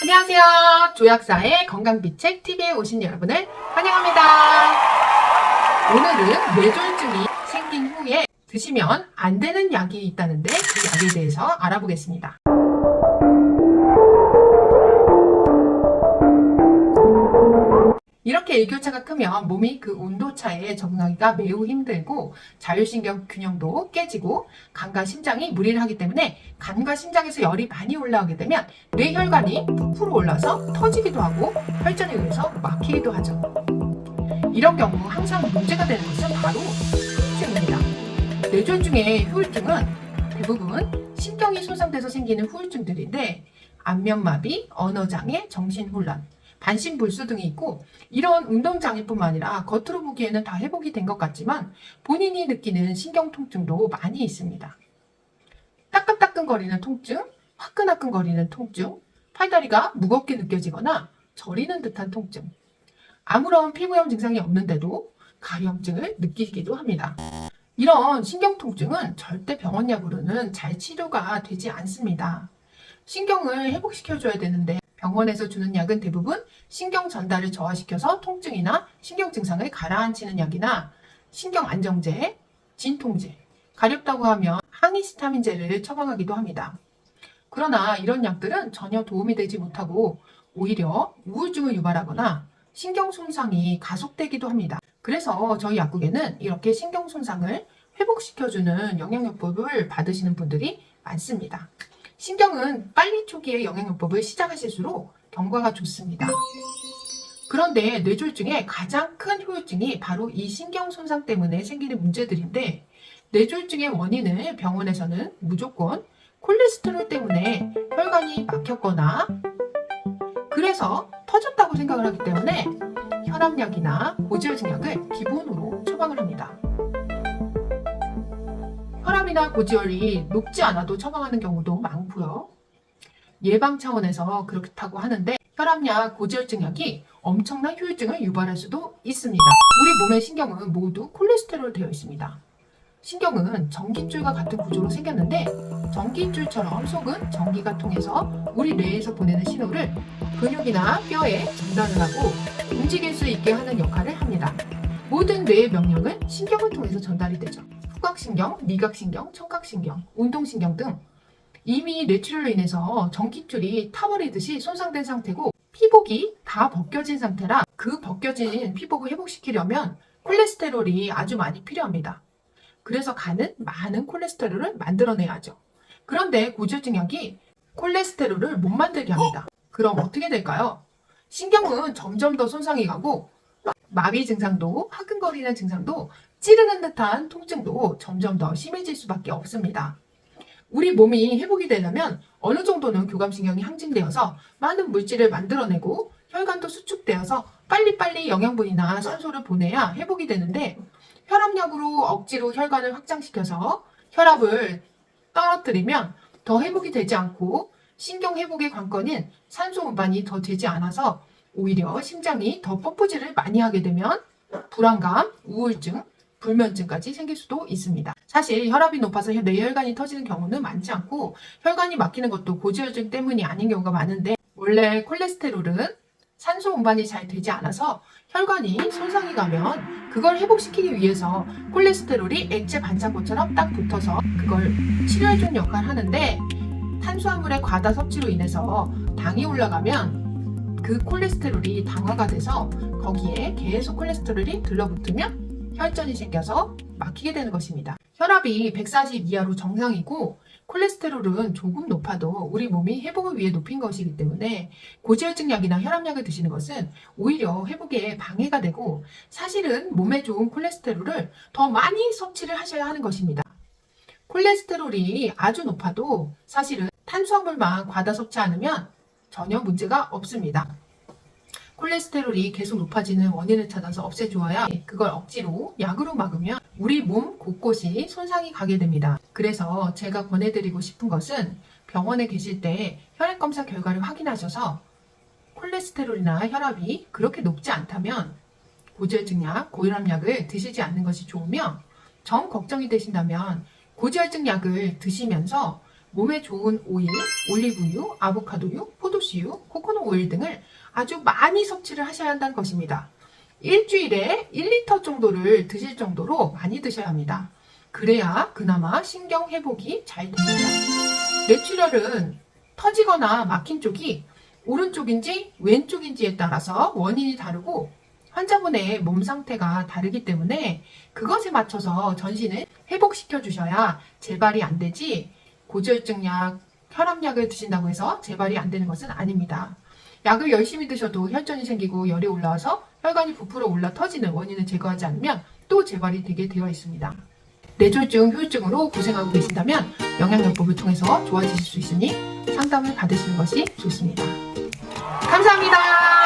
안녕하세요. 조약사의 건강비책 TV에 오신 여러분을 환영합니다. 오늘은 뇌졸중이 생긴 후에 드시면 안 되는 약이 있다는데 그 약에 대해서 알아보겠습니다. 이렇게 일교차가 크면 몸이 그 온도차에 적응하기가 매우 힘들고 자율신경 균형도 깨지고 간과 심장이 무리를 하기 때문에 간과 심장에서 열이 많이 올라오게 되면 뇌혈관이 부풀어 올라서 터지기도 하고 혈전에 의해서 막히기도 하죠. 이런 경우 항상 문제가 되는 것은 바로 후유증입니다. 뇌졸중의 후유증은 대부분 신경이 손상돼서 생기는 후유증들인데 안면마비, 언어장애, 정신혼란, 반신불수 등이 있고 이런 운동장애뿐만 아니라 겉으로 보기에는 다 회복이 된 것 같지만 본인이 느끼는 신경통증도 많이 있습니다. 따끔따끔거리는 통증, 화끈화끈거리는 통증, 팔다리가 무겁게 느껴지거나 저리는 듯한 통증, 아무런 피부염 증상이 없는데도 가려움증을 느끼기도 합니다. 이런 신경통증은 절대 병원약으로는 잘 치료가 되지 않습니다. 신경을 회복시켜줘야 되는데 병원에서 주는 약은 대부분 신경 전달을 저하시켜서 통증이나 신경 증상을 가라앉히는 약이나 신경 안정제, 진통제, 가렵다고 하면 항히스타민제를 처방하기도 합니다. 그러나 이런 약들은 전혀 도움이 되지 못하고 오히려 우울증을 유발하거나 신경 손상이 가속되기도 합니다. 그래서 저희 약국에는 이렇게 신경 손상을 회복시켜주는 영양요법을 받으시는 분들이 많습니다. 신경은 빨리 초기에 영양요법을 시작하실수록 경과가 좋습니다. 그런데 뇌졸중의 가장 큰 후유증이 바로 이 신경 손상 때문에 생기는 문제들인데 뇌졸중의 원인을 병원에서는 무조건 콜레스테롤 때문에 혈관이 막혔거나 그래서 터졌다고 생각을 하기 때문에 혈압약이나 고지혈증약을 기본으로 처방을 합니다. 혈압이나 고지혈이 높지 않아도 처방하는 경우도 많고요. 예방 차원에서 그렇다고 하는데 혈압약, 고지혈증약이 엄청난 후유증을 유발할 수도 있습니다. 우리 몸의 신경은 모두 콜레스테롤로 되어 있습니다. 신경은 전깃줄과 같은 구조로 생겼는데 전깃줄처럼 속은 전기가 통해서 우리 뇌에서 보내는 신호를 근육이나 뼈에 전달을 하고 움직일 수 있게 하는 역할을 합니다. 모든 뇌의 명령은 신경을 통해서 전달이 되죠. 후각신경, 미각신경, 청각신경, 운동신경 등 이미 뇌출혈로 인해서 전깃줄이 타버리듯이 손상된 상태고 피복이 다 벗겨진 상태라 그 벗겨진 피복을 회복시키려면 콜레스테롤이 아주 많이 필요합니다. 그래서 간은 많은 콜레스테롤을 만들어내야죠. 그런데 고지혈증약이 콜레스테롤을 못 만들게 합니다. 그럼 어떻게 될까요? 신경은 점점 더 손상이 가고 마비 증상도 화끈거리는 증상도 찌르는 듯한 통증도 점점 더 심해질 수밖에 없습니다. 우리 몸이 회복이 되려면 어느 정도는 교감신경이 항진되어서 많은 물질을 만들어내고 혈관도 수축되어서 빨리빨리 영양분이나 산소를 보내야 회복이 되는데 혈압약으로 억지로 혈관을 확장시켜서 혈압을 떨어뜨리면 더 회복이 되지 않고 신경 회복의 관건인 산소 운반이 더 되지 않아서 오히려 심장이 더 펌프질을 많이 하게 되면 불안감, 우울증, 불면증까지 생길 수도 있습니다. 사실 혈압이 높아서 뇌혈관이 터지는 경우는 많지 않고 혈관이 막히는 것도 고지혈증 때문이 아닌 경우가 많은데 원래 콜레스테롤은 산소 운반이 잘 되지 않아서 혈관이 손상이 가면 그걸 회복시키기 위해서 콜레스테롤이 액체 반창고처럼 딱 붙어서 그걸 치료해주는 역할을 하는데 탄수화물의 과다 섭취로 인해서 당이 올라가면 그 콜레스테롤이 당화가 돼서 거기에 계속 콜레스테롤이 들러붙으면 혈전이 생겨서 막히게 되는 것입니다. 혈압이 140 이하로 정상이고 콜레스테롤은 조금 높아도 우리 몸이 회복을 위해 높인 것이기 때문에 고지혈증약이나 혈압약을 드시는 것은 오히려 회복에 방해가 되고 사실은 몸에 좋은 콜레스테롤을 더 많이 섭취를 하셔야 하는 것입니다. 콜레스테롤이 아주 높아도 사실은 탄수화물만 과다 섭취 않으면 전혀 문제가 없습니다. 콜레스테롤이 계속 높아지는 원인을 찾아서 없애주어야 그걸 억지로 약으로 막으면 우리 몸 곳곳이 손상이 가게 됩니다. 그래서 제가 권해드리고 싶은 것은 병원에 계실 때 혈액검사 결과를 확인하셔서 콜레스테롤이나 혈압이 그렇게 높지 않다면 고지혈증약, 고혈압약을 드시지 않는 것이 좋으며 정 걱정이 되신다면 고지혈증약을 드시면서 몸에 좋은 오일, 올리브유, 아보카도유, 포도씨유, 코코넛 오일 등을 아주 많이 섭취를 하셔야 한다는 것입니다. 일주일에 1리터 정도를 드실 정도로 많이 드셔야 합니다. 그래야 그나마 신경 회복이 잘 됩니다. 뇌출혈은 터지거나 막힌 쪽이 오른쪽인지 왼쪽인지에 따라서 원인이 다르고 환자분의 몸 상태가 다르기 때문에 그것에 맞춰서 전신을 회복시켜 주셔야 재발이 안 되지, 고지혈증 약, 혈압약을 드신다고 해서 재발이 안 되는 것은 아닙니다. 약을 열심히 드셔도 혈전이 생기고 열이 올라와서 혈관이 부풀어 올라 터지는 원인을 제거하지 않으면 또 재발이 되게 되어 있습니다. 뇌졸중, 효율증으로 고생하고 계신다면 영양요법을 통해서 좋아지실 수 있으니 상담을 받으시는 것이 좋습니다. 감사합니다.